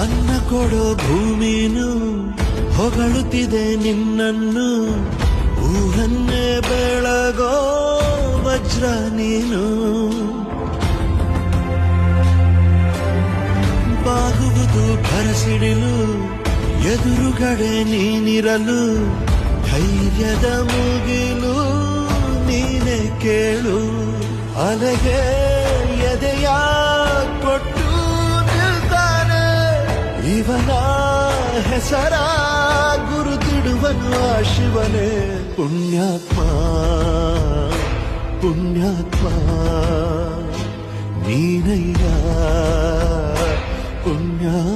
ಅನ್ನ ಕೊಡೋ ಭೂಮಿನು ಹೊಗಳುತ್ತಿದೆ ನಿನ್ನನ್ನು, ಊರನ್ನೇ ಬೆಳಗೋ ವಜ್ರ ನೀನು. ಬಾಗುವುದು ಭರಸಿಡಿಲು, ಎದುರುಗಡೆ ನೀನಿರಲು, ಧೈರ್ಯದ ಮುಗಿಲು ನೀನೆ ಕೇಳು. ಅಲೆಗೆ ಎದೆಯ ಕೊಟ್ಟು ನಿಲ್ತಾನೆ, ಇವನ ಹೆಸರ ಗುರುತಿಡುವನು ಆ ಶಿವನೇ. ಪುಣ್ಯಾತ್ಮ ಪುಣ್ಯಾತ್ಮ ನೀನಯ್ಯ ಪುಣ್ಯಾತ್ಮ.